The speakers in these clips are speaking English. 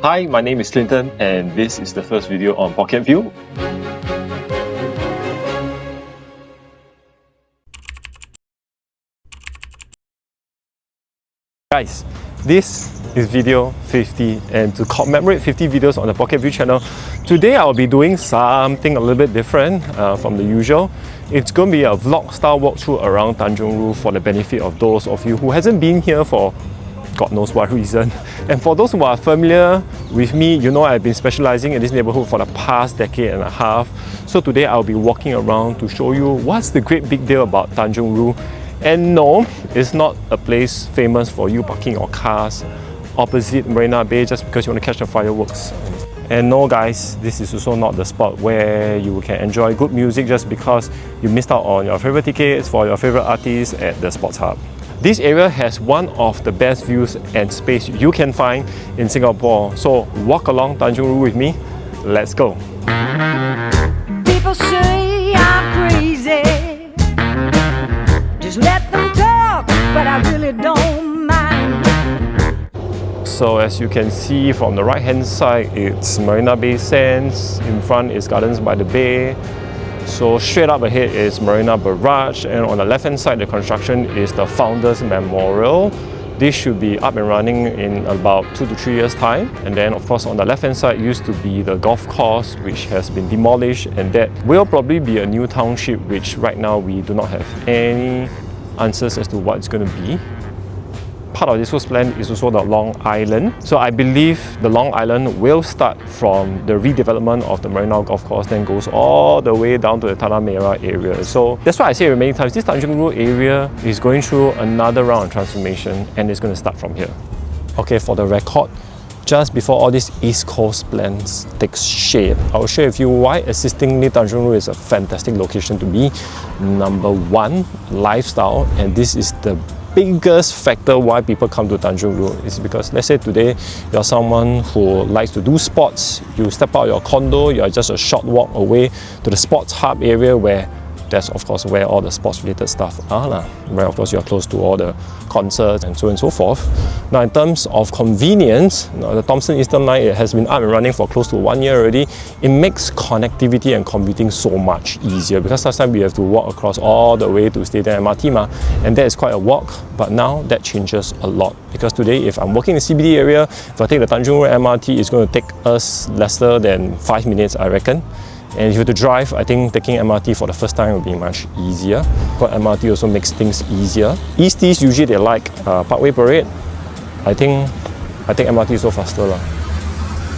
Hi, my name is Clinton and this is the first video on Pocket View. Guys, this is video 50 and to commemorate 50 videos on the Pocket View channel, today I'll be doing something a little bit different from the usual. It's going to be a vlog style walkthrough around Tanjong Rhu for the benefit of those of you who hasn't been here for God knows what reason. And for those who are familiar with me, you know I've been specializing in this neighborhood for the past decade and a half. So today I'll be walking around to show you what's the great big deal about Tanjong Rhu. And no, it's not a place famous for you parking your cars opposite Marina Bay just because you want to catch the fireworks. And no guys, this is also not the spot where you can enjoy good music just because you missed out on your favorite tickets for your favorite artists at the Sports Hub. This area has one of the best views and space you can find in Singapore. So walk along Tanjong Rhu with me. Let's go. People say I'm crazy. Just let them talk, but I really don't mind. So as you can see from the right hand side, it's Marina Bay Sands. In front is Gardens by the Bay. So straight up ahead is Marina Barrage, and on the left hand side the construction is the Founders Memorial. This should be up and running in about 2 to 3 years time. And then of course on the left hand side used to be the golf course, which has been demolished, and that will probably be a new township, which right now we do not have any answers as to what it's going to be. Part of this plan is also the Long Island. So I believe the Long Island will start from the redevelopment of the Marina Golf Course, then goes all the way down to the Tanah Merah area. So that's why I say many times, this Tanjong Rhu area is going through another round of transformation and it's going to start from here. Okay, for the record, just before all these East Coast plans takes shape, I'll share with you why assisting near Tanjong Rhu is a fantastic location to be. Number one, lifestyle, and this is the biggest factor why people come to Tanjong Rhu is because let's say today you're someone who likes to do sports, you step out of your condo, you're just a short walk away to the Sports Hub area where that's of course where all the sports related stuff are, where of course you're close to all the concerts and so on and so forth. Now in terms of convenience, the Thomson Eastern Line, it has been up and running for close to 1 year already. It makes connectivity and commuting so much easier because last time we have to walk across all the way to Stadium MRT and that is quite a walk, but now that changes a lot because today if I'm working in the CBD area, if I take the Tanjong Rhu MRT, it's going to take us lesser than 5 minutes I reckon. And if you were to drive, I think taking MRT for the first time will be much easier. But MRT also makes things easier. Easties usually they like Parkway Parade. I think MRT is so faster.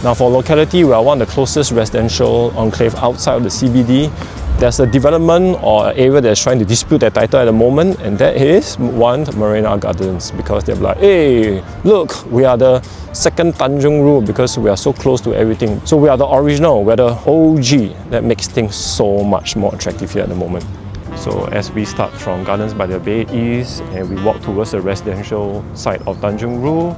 Now for locality, we are one of the closest residential enclave outside of the CBD. There's a development or an area that's trying to dispute their title at the moment, and that is one Marina Gardens, because they're like, hey, look, we are the second Tanjong Rhu because we are so close to everything. So we are the original, we're the OG. That makes things so much more attractive here at the moment. So as we start from Gardens by the Bay East and we walk towards the residential side of Tanjong Rhu,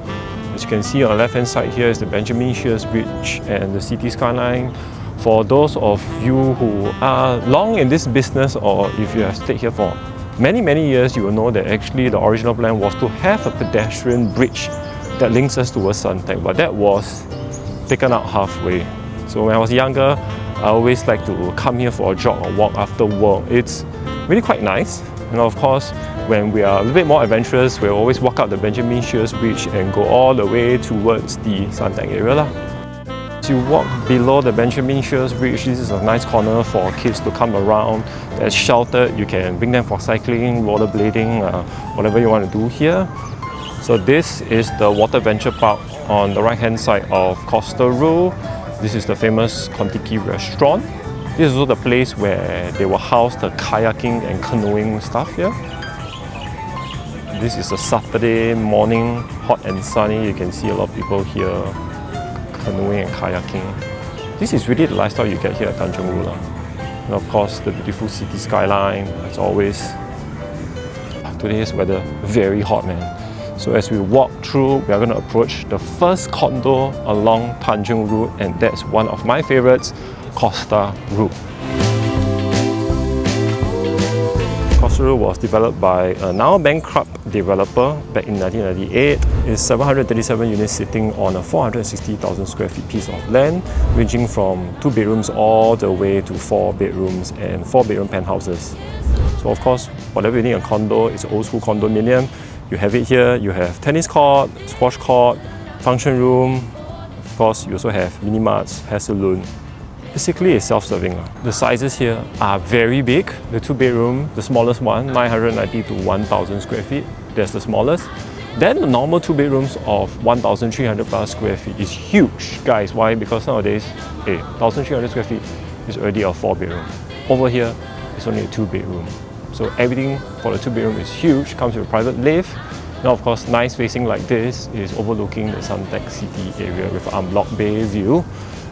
as you can see on the left hand side here is the Benjamin Sheares Bridge and the city skyline. For those of you who are long in this business, or if you have stayed here for many years, you will know that actually the original plan was to have a pedestrian bridge that links us towards Suntec, but that was taken out halfway. So when I was younger, I always like to come here for a jog or walk after work. It's really quite nice. And of course, when we are a little bit more adventurous, we'll always walk up the Benjamin Sheares Bridge and go all the way towards the Suntec area. As you walk below the Benjamin Sheares Bridge, this is a nice corner for kids to come around. It's sheltered, you can bring them for cycling, rollerblading, whatever you want to do here. So this is the Water Venture Park on the right hand side of Costa Rhu. This is the famous Kontiki restaurant. This is also the place where they will house the kayaking and canoeing stuff here. This is a Saturday morning, hot and sunny. You can see a lot of people here canoeing and kayaking. This is really the lifestyle you get here at Tanjong Rhu. And of course, the beautiful city skyline, as always. Today's weather, very hot, man. So as we walk through, we are going to approach the first condo along Tanjong Rhu, and that's one of my favorites, Costa Rhu. Costa Rhu was developed by a now bankrupt developer back in 1998. It's 737 units sitting on a 460,000 square feet piece of land, ranging from 2 bedrooms all the way to 4 bedrooms and 4 bedroom penthouses. So of course, whatever you need in a condo, it's an old school condominium. You have it here. You have tennis court, squash court, function room. Of course, you also have mini marts, hair salon. Basically, it's self-serving. The sizes here are very big. The 2 bedroom, the smallest one, 990 to 1,000 square feet. That's the smallest. Then the normal 2 bedrooms of 1,300 plus square feet is huge. Guys, why? Because nowadays, 1,300 square feet is already a 4 bedroom. Over here, it's only a 2 bedroom. So everything for the 2 bedroom is huge, comes with a private lift. Now of course, nice facing like this is overlooking the Suntec City area with an unblocked bay view.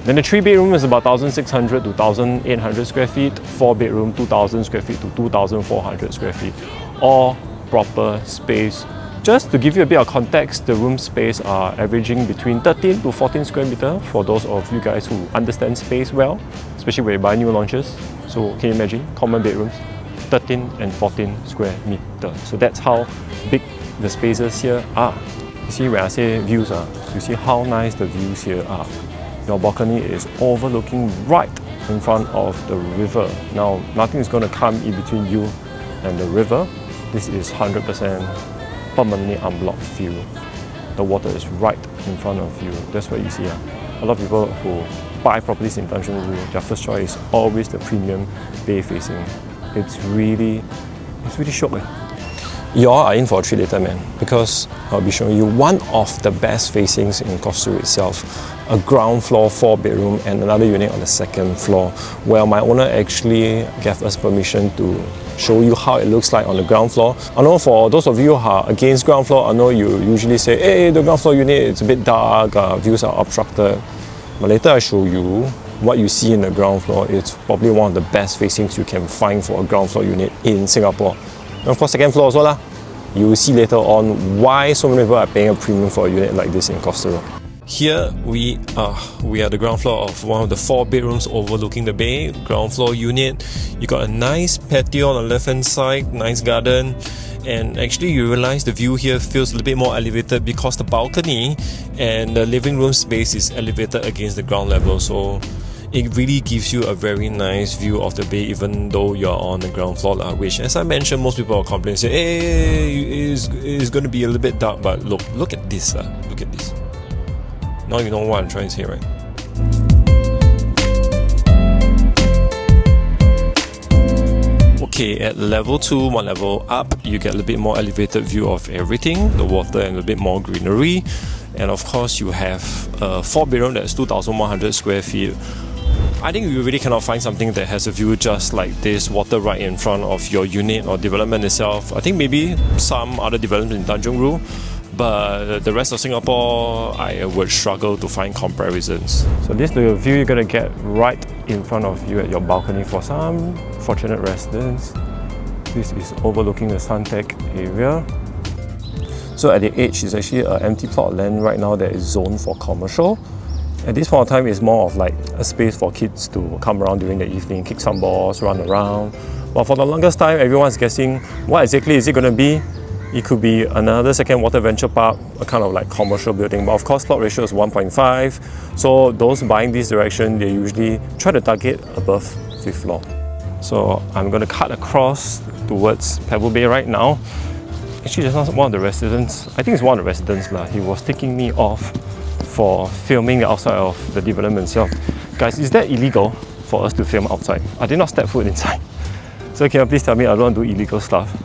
Then the 3 bedroom is about 1,600 to 1,800 square feet, 4 bedroom 2,000 square feet to 2,400 square feet. All proper space. Just to give you a bit of context, the room space are averaging between 13 to 14 square meter for those of you guys who understand space well, especially when you buy new launches. So can you imagine, common bedrooms, 13 and 14 square meter. So that's how big the spaces here are. You see when I say views, you see how nice the views here are. Your balcony is overlooking right in front of the river. Now, nothing is going to come in between you and the river. This is 100% permanently unblocked view. The water is right in front of you. That's what you see. A lot of people who buy properties in Tanjong Rhu, their first choice is always the premium bay facing. It's really shock. You all are in for a treat later, man, because I'll be showing you one of the best facings in Costa Rhu itself. A ground floor 4 bedroom and another unit on the 2nd floor, where my owner actually gave us permission to show you how it looks like on the ground floor. I know for those of you who are against ground floor, I know you usually say, hey, the ground floor unit, it's a bit dark, views are obstructed. But later I show you what you see in the ground floor. It's probably one of the best facings you can find for a ground floor unit in Singapore. And of course, 2nd floor also lah. You will see later on why so many people are paying a premium for a unit like this in Costa Rhu. Here we are the ground floor of one of the 4 bedrooms overlooking the bay. Ground floor unit. You got a nice patio on the left hand side, nice garden. And actually you realize the view here feels a little bit more elevated because the balcony and the living room space is elevated against the ground level. So it really gives you a very nice view of the bay even though you're on the ground floor, which, as I mentioned, most people are complaining, say, hey, it's going to be a little bit dark, but look at this, look at this. Now you know what I'm trying to say, right? Okay, at level 2, one level up, you get a little bit more elevated view of everything, the water and a bit more greenery. And of course, you have a 4 bedroom that's 2,100 square feet. I think you really cannot find something that has a view just like this, water right in front of your unit or development itself. I think maybe some other developments in Tanjong Rhu, but the rest of Singapore, I would struggle to find comparisons. So this is the view you're going to get right in front of you at your balcony for some fortunate residents. This is overlooking the Suntec area. So at the edge is actually an empty plot of land right now that is zoned for commercial. At this point of time, it's more of like a space for kids to come around during the evening, kick some balls, run around. But for the longest time, everyone's guessing what exactly is it going to be. It could be another 2nd water venture park, a kind of like commercial building. But of course, plot ratio is 1.5. So those buying this direction, they usually try to target above 5th floor. So I'm going to cut across towards Pebble Bay right now. Actually, just one of the residents, I think it's one of the residents, he was taking me off for filming the outside of the development itself. Guys, is that illegal for us to film outside? I did not step foot inside. So can you please tell me I don't do illegal stuff?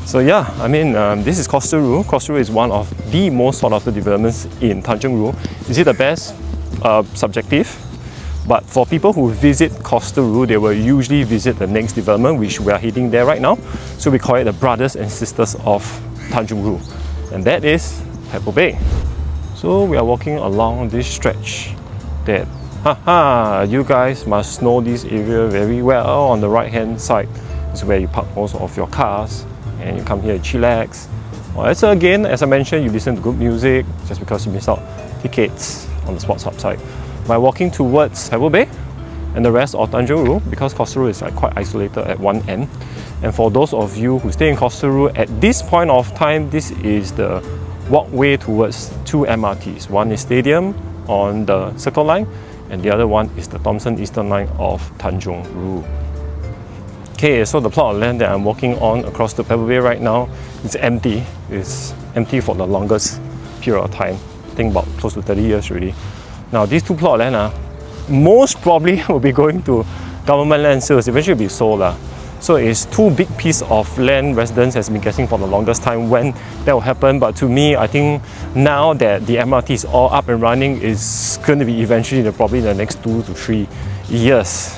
So yeah, I mean, this is Costa Rhu. Costa Rhu is one of the most sought after developments in Tanjong Rhu. Is it the best? Subjective. But for people who visit Costa Rhu, they will usually visit the next development, which we are heading there right now. So we call it the brothers and sisters of Tanjong Rhu. And that is Pebble Bay. So we are walking along this stretch that, you guys must know this area very well. On the right hand side is where you park most of your cars and you come here to chillax, Or again, as I mentioned, you listen to good music just because you miss out tickets on the sports hub side. By walking towards Pebble Bay and the rest of Tanjong Rhu, because Costa Rhu is like quite isolated at one end. And for those of you who stay in Costa Rhu, at this point of time, this is the walkway towards two MRTs. One is Stadium on the Circle Line, and the other one is the Thomson Eastern Line of Tanjong Rhu. Okay, so the plot of land that I'm walking on across the Pebble Bay right now is empty. It's empty for the longest period of time. I think about close to 30 years already. Now, these two plot of land most probably will be going to government land sales. Eventually will be sold. So it's two big pieces of land residents has been guessing for the longest time when that will happen. But to me, I think now that the MRT is all up and running, it's going to be eventually probably in the next 2 to 3 years.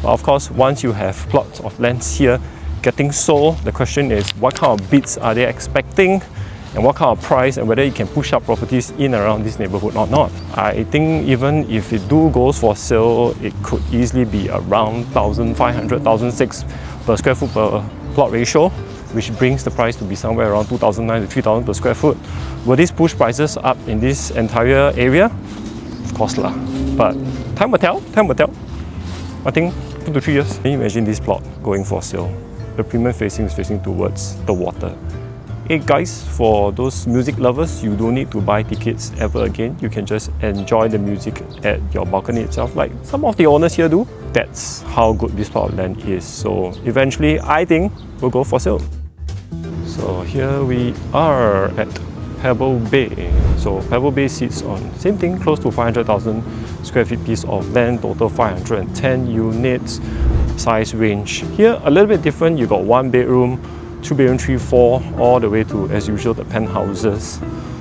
But of course, once you have plots of lands here getting sold, the question is what kind of bids are they expecting and what kind of price, and whether you can push up properties in and around this neighborhood or not. I think even if it goes for sale, it could easily be around 1,500, 1,600 per square foot per plot ratio, which brings the price to be somewhere around 2,900 to 3,000 per square foot. Will this push prices up in this entire area? Of course lah. But time will tell, time will tell. I think 2 to 3 years. Can you imagine this plot going for sale? The premium facing is facing towards the water. Hey guys, for those music lovers, you don't need to buy tickets ever again. You can just enjoy the music at your balcony itself, like some of the owners here do. That's how good this plot of land is. So eventually, I think we'll go for sale. So here we are at Pebble Bay. So Pebble Bay sits on same thing, close to 500,000 square feet piece of land, total 510 units, size range. Here a little bit different. You got 1 bedroom, 2 bedroom, 3, 4, all the way to, as usual, the penthouses.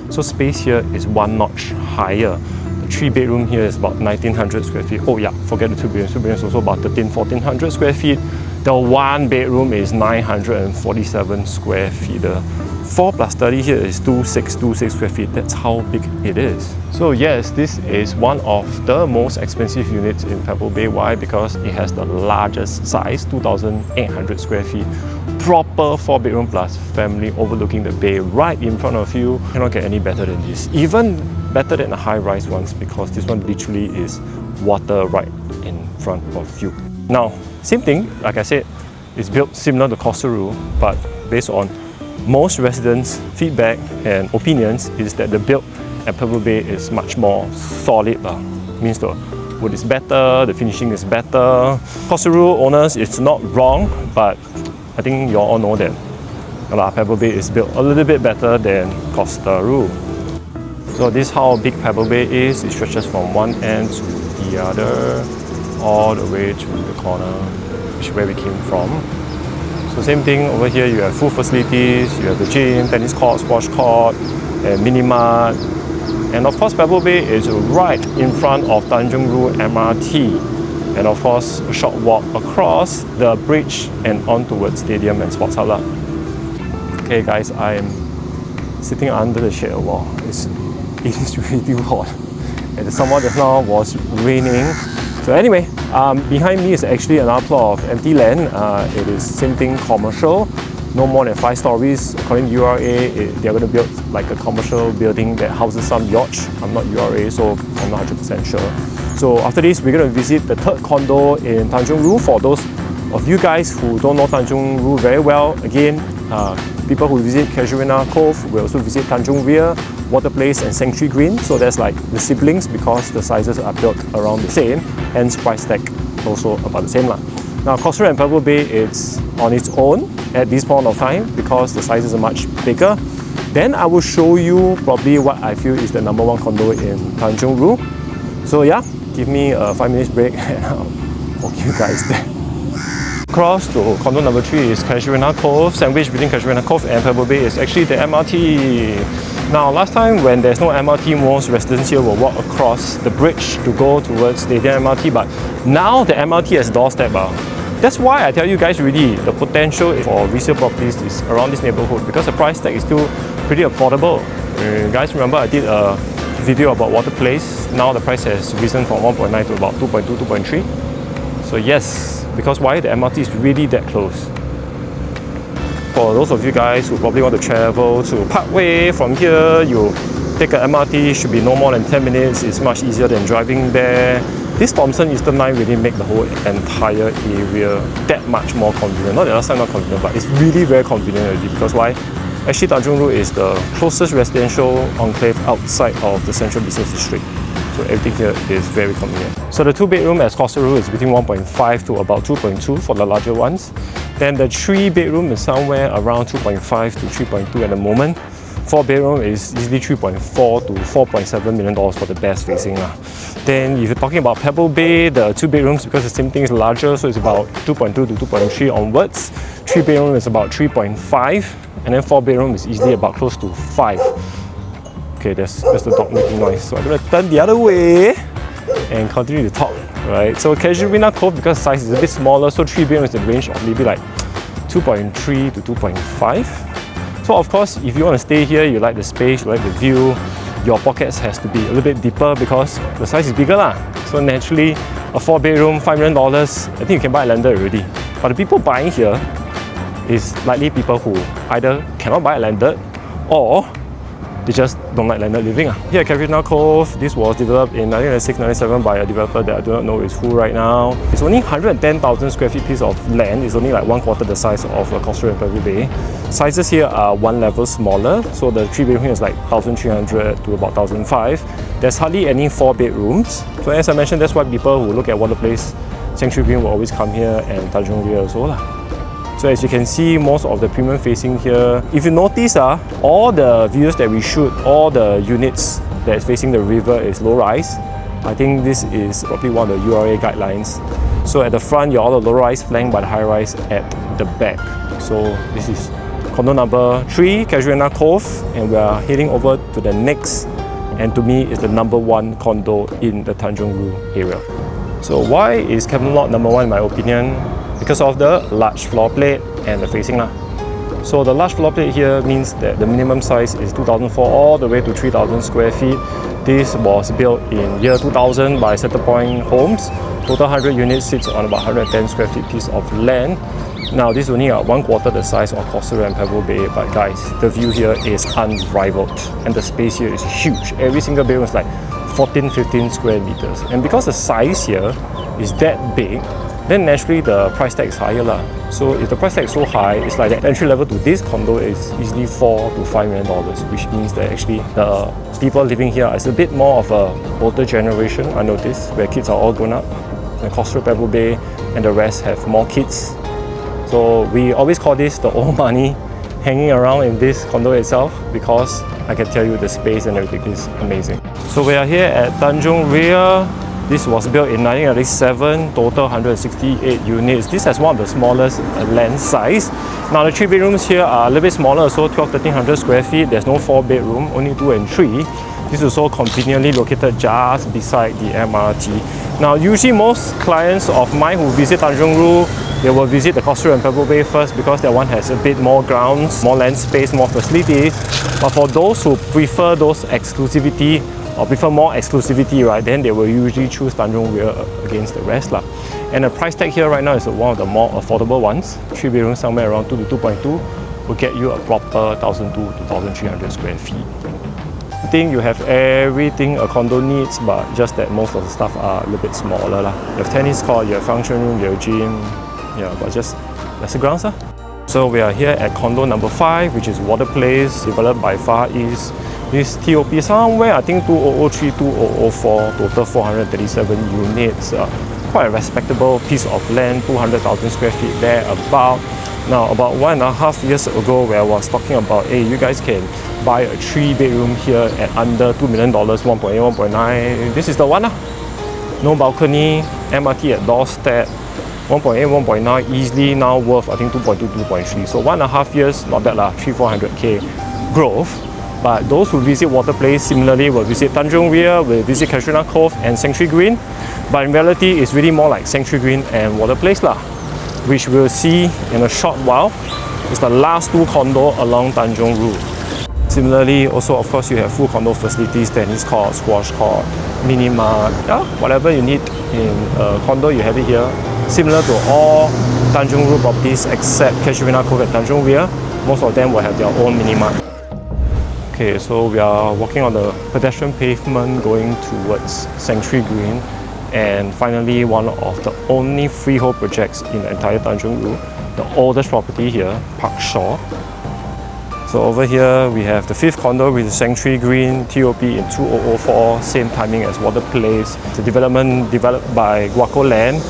So space here is 1 notch higher. The 3 bedroom here is about 1,900 square feet. Oh yeah, forget the 2 bedrooms. 2 bedrooms also about 1,400 square feet. The 1 bedroom is 947 square feet. The 4 plus 30 here is 2,626 square feet. That's how big it is. So yes, this is one of the most expensive units in Pebble Bay. Why? Because it has the largest size, 2,800 square feet. Proper 4 bedroom plus family overlooking the bay right in front of you. Cannot get any better than this. Even better than the high-rise ones, because this one literally is water right in front of you. Now, same thing, like I said, it's built similar to Costa Rhu, but based on most residents' feedback and opinions is that the build at Pebble Bay is much more solid. Means the wood is better, the finishing is better. Costa Rhu owners, it's not wrong, but I think you all know that Pebble Bay is built a little bit better than Costa Rhu. So this is how big Pebble Bay is. It stretches from one end to the other, all the way to the corner, which is where we came from. So same thing over here, you have full facilities, you have the gym, tennis court, squash court, and mini mart. And of course, Pebble Bay is right in front of Tanjong Rhu MRT. And of course, a short walk across the bridge and on towards Stadium and Sports Hub. Okay guys, I'm sitting under the shade of a wall. It is really hot. And the summer just now was raining. So anyway, behind me is actually another plot of empty land. It is same thing, commercial. No more than 5 stories. According to URA, they're going to build like a commercial building that houses some yachts. I'm not URA, so I'm not 100% sure. So after this, we're going to visit the 3rd condo in Tanjong Rhu. For those of you guys who don't know Tanjong Rhu very well, again, people who visit Casuarina Cove will also visit Tanjong Ria, Water Place and Sanctuary Green. So that's like the siblings because the sizes are built around the same, hence price tag also about the same. Now Costa Rhu and Pebble Bay, it's on its own at this point of time because the sizes are much bigger. Then I will show you probably what I feel is the #1 condo in Tanjong Rhu. So yeah, give me a 5 minutes break and I'll walk you guys there. Across to condo number 3 is Casuarina Cove. Sandwiched between Casuarina Cove and Pebble Bay is actually the MRT. Now, last time when there's no MRT, most residents here will walk across the bridge to go towards Stadium MRT, but now the MRT has doorstep. That's why I tell you guys really, the potential for resale properties is around this neighborhood because the price tag is still pretty affordable. Guys, remember I did a video about Water Place. Now the price has risen from 1.9 to about 2.2, 2.3. So yes, because why? The MRT is really that close. For those of you guys who probably want to travel to Parkway from here, you take an MRT, should be no more than 10 minutes. It's much easier than driving there. This Thomson Eastern Line really make the whole entire area that much more convenient. Not that last time not convenient, but it's really very convenient already. Because why? Actually, Tanjong Rhu is the closest residential enclave outside of the central business district. So everything here is very convenient. So the 2-bedroom at Costa Rhu is between 1.5 to about 2.2 for the larger ones. Then the 3-bedroom is somewhere around 2.5 to 3.2 at the moment. 4-bedroom is easily 3.4 to 4.7 million dollars for the best facing. Then if you're talking about Pebble Bay, the 2 bedrooms, because the same thing is larger, so it's about 2.2 to 2.3 onwards. 3-bedroom is about 3.5, and then 4-bedroom is easily about close to 5. Okay, that's the dog making noise. So I'm gonna turn the other way and continue to talk. Right. So Casuarina Cove, because size is a bit smaller, so 3-bedroom is in the range of maybe like 2.3 to 2.5. So of course, if you want to stay here, you like the space, you like the view, your pockets has to be a little bit deeper because the size is bigger lah. So naturally, a 4-bedroom, $5 million, I think you can buy a landed already. But the people buying here is likely people who either cannot buy a landed or they just don't like landed living. Here at Casuarina Cove, this was developed in 1996-97 by a developer that I do not know is who right now. It's only 110,000 square feet piece of land. It's only like 1/4 the size of Costa Rhu and Pebble Bay. Sizes here are one level smaller, so the 3-bedroom here is like 1,300 to about 1,005. There's hardly any 4-bedrooms. So as I mentioned, that's why people who look at Water Place, Sanctuary Green will always come here, and Tanjong Ria also lah. So as you can see, most of the premium facing here, if you notice, all the views that we shoot, all the units that is facing the river is low rise. I think this is probably one of the URA guidelines. So at the front, you're all the low rise flanked by the high rise at the back. So this is condo number 3, Casuarina Cove, and we are heading over to the next, and to me is the number 1 condo in the Tanjong Rhu area. So why is Camelot number 1 in my opinion? Because of the large floor plate and the facing lah. So the large floor plate here means that the minimum size is 2004 all the way to 3,000 square feet. This was built in year 2000 by Centrepoint Homes. Total 100 units sits on about 110 square feet piece of land. Now this is only 1/4 the size of Costa Rhu and Pebble Bay, but guys, the view here is unrivaled and the space here is huge. Every single bedroom is like 14-15 square meters, and because the size here is that big, then naturally the price tag is higher lah. So if the price tag is so high, it's like the entry level to this condo is easily $4 to $5 million, which means that actually the people living here is a bit more of a older generation, I noticed, where kids are all grown up. The Costa Rhu, Pebble Bay and the rest have more kids. So we always call this the old money hanging around in this condo itself, because I can tell you the space and everything is amazing. So we are here at Tanjong Ria. This was built in 1997, total 168 units. This has one of the smallest land size. Now the 3 bedrooms here are a little bit smaller, so 1,300 square feet. There's no 4-bedroom, only 2 and 3. This is also conveniently located just beside the MRT. Now usually most clients of mine who visit Tanjong Rhu, they will visit the Costa Rhu and Pebble Bay first because that one has a bit more grounds, more land space, more facilities. But for those who prefer those exclusivity or prefer more exclusivity, right, then they will usually choose Tanjong Ria against the rest lah. And the price tag here right now is one of the more affordable ones. 3 bedrooms somewhere around 2 to 2.2 will get you a proper 1,200 to 1,300 square feet. I think you have everything a condo needs, but just that most of the stuff are a little bit smaller lah. You have tennis court, you have function room, you have gym, yeah, but just lesser grounds lah. So we are here at condo number 5, which is Water Place, developed by Far East. This TOP somewhere, I think 2003, 2004, total 437 units. Quite a respectable piece of land, 200,000 square feet there about. Now, about 1.5 years ago, where I was talking about, hey, you guys can buy a 3-bedroom here at under $2 million, 1.8, 1.9. This is the one. No balcony, MRT at doorstep, 1.8, 1.9, easily now worth, I think, 2.2, 2.3. So 1.5 years, not bad lah, 300-400K growth. But those who visit Water Place similarly will visit Tanjong Ria, will visit Casuarina Cove and Sanctuary Green. But in reality, it's really more like Sanctuary Green and Water Place lah, which we'll see in a short while. It's the last 2 condo along Tanjong Rhu. Similarly, also of course you have full condo facilities, tennis court, squash court, mini mart, yeah, whatever you need in a condo, you have it here. similar to all Tanjong Rhu properties except Casuarina Cove and Tanjong Ria. Most of them will have their own mini-mart. Okay, so we are walking on the pedestrian pavement going towards Sanctuary Green, and finally one of the only freehold projects in the entire Tanjong Rhu, the oldest property here, Parkshore. So over here we have the 5th condo with the Sanctuary Green, TOP in 2004, same timing as Water Place. It's a development developed by Guaco Land.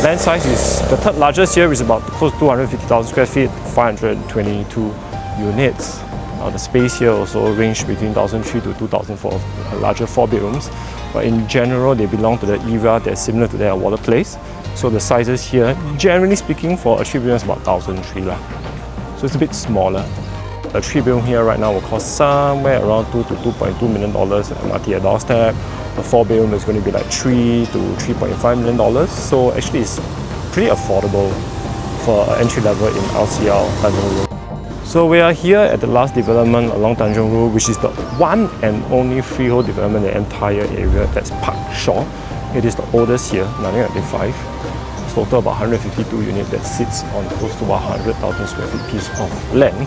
Land size is the 3rd largest here, is about close to 250,000 square feet, 522 units. The space here also range between 1,003 to 2,000 for larger 4 bedrooms. But in general, they belong to the era that's similar to their Water Place. So the sizes here, generally speaking, for a 3-bedroom is about 1,003 lah. So it's a bit smaller. A 3-bedroom here right now will cost somewhere around $2 to $2.2 million MRT at doorstep. The 4-bedroom is going to be like $3 to $3.5 million. So actually it's pretty affordable for an entry level in LCL Tanjong Rhu. So we are here at the last development along Tanjong Rhu, which is the one and only freehold development in the entire area. That's Parkshore. It is the oldest here, 1995. It's total about 152 units that sits on close to 100,000 square feet piece of land.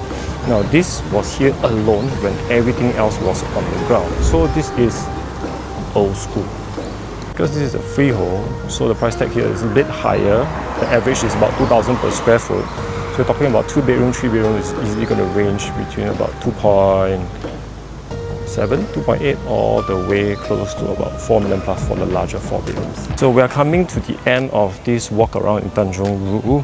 Now this was here alone when everything else was on the ground. So this is old school. Because this is a freehold, so the price tag here is a bit higher. The average is about 2,000 per square foot. So we're talking about 2-bedroom, 3-bedroom is easily going to range between about 2.7, 2.8, all the way close to about 4 million plus for the larger 4 bedrooms. So we are coming to the end of this walk around in Tanjong Rhu.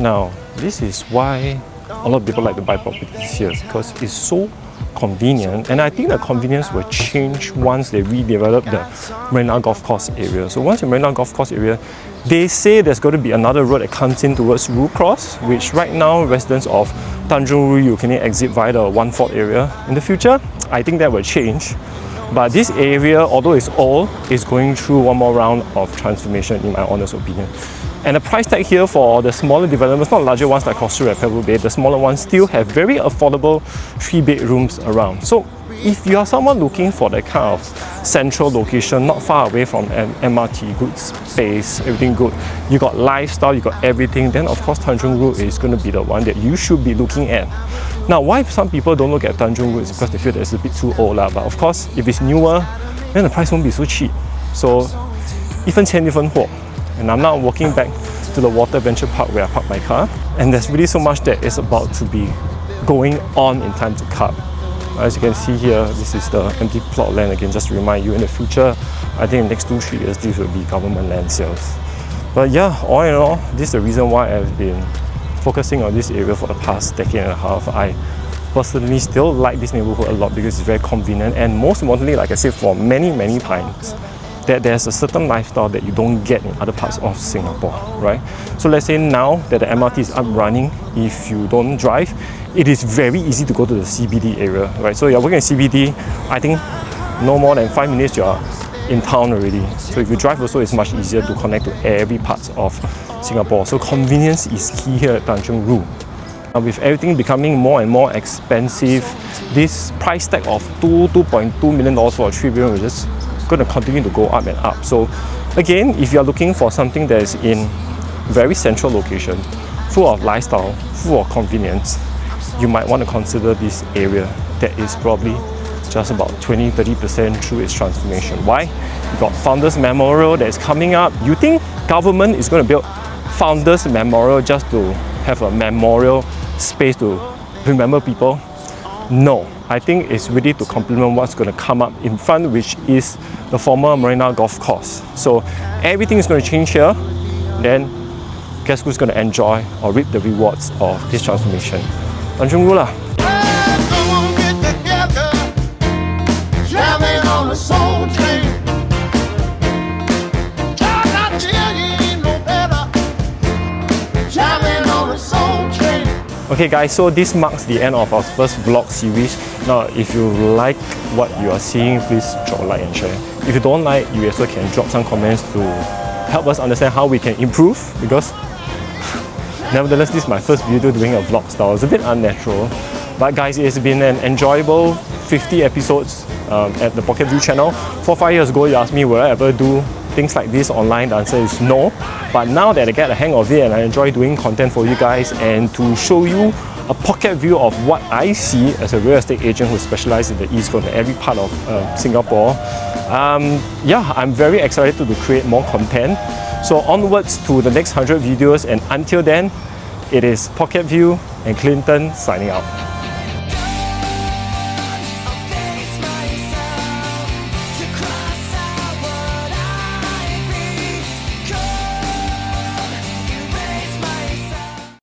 Now, this is why a lot of people like to buy properties here, because it's so convenient, and I think the convenience will change once they redevelop the Marina Golf Course area. So once the Marina Golf Course area, they say there's going to be another road that comes in towards Rhu Cross, which right now residents of Tanjong Rhu you can exit via the 1/4 area. In the future, I think that will change. But this area, although it's old, is going through one more round of transformation in my honest opinion. And the price tag here for the smaller developments, not larger ones like Costa Rhu and Pebble Bay, the smaller ones still have very affordable 3-bedrooms around. So if you are someone looking for that kind of central location, not far away from an MRT, good space, everything good, you got lifestyle, you got everything, then of course Tanjong Rhu is going to be the one that you should be looking at. Now, why some people don't look at Tanjong Rhu is because they feel that it's a bit too old lah. But of course, if it's newer, then the price won't be so cheap. So, 一分钱一分货. And I'm now walking back to the Water Venture Park where I parked my car. And there's really so much that is about to be going on in time to come. As you can see here, this is the empty plot land again, just to remind you in the future, I think in the next 2-3 years, these will be government land sales. But yeah, all in all, this is the reason why I've been focusing on this area for the past decade and a half. I personally still like this neighborhood a lot because it's very convenient, and most importantly, like I said for many times, that there's a certain lifestyle that you don't get in other parts of Singapore, right? So let's say now that the MRT is up running, if you don't drive, it is very easy to go to the CBD area, right? So you're working in CBD, I think no more than 5 minutes you are in town already. So if you drive also, it's much easier to connect to every part of Singapore. So convenience is key here at Tanjong Rhu. With everything becoming more and more expensive, this price tag of $2.2 million for a 3-bedroom is just going to continue to go up and up. So again, if you are looking for something that is in very central location, full of lifestyle, full of convenience, you might want to consider this area that is probably just about 20-30% through its transformation. Why? You got Founders Memorial that is coming up. You think government is going to build Founders Memorial just to have a memorial space to remember people? No, I think it's really to complement what's going to come up in front, which is the former Marina Golf Course. So everything is going to change here. Then guess who's going to enjoy or reap the rewards of this transformation? Tanjong Rhu lah. Okay guys, so this marks the end of our first vlog series. Now, if you like what you are seeing, please drop a like and share. If you don't like, you also can drop some comments to help us understand how we can improve, because nevertheless, this is my first video doing a vlog style. It's a bit unnatural. But guys, it's been an enjoyable 50 episodes at the Pocket View channel. 4-5 years ago, you asked me, will I ever do things like this online? The answer is no. But now that I get the hang of it and I enjoy doing content for you guys and to show you a pocket view of what I see as a real estate agent who specializes in the East Coast and every part of Singapore, yeah, I'm very excited to create more content. So onwards to the next 100 videos, and until then, it is Pocket View and Clinton signing out.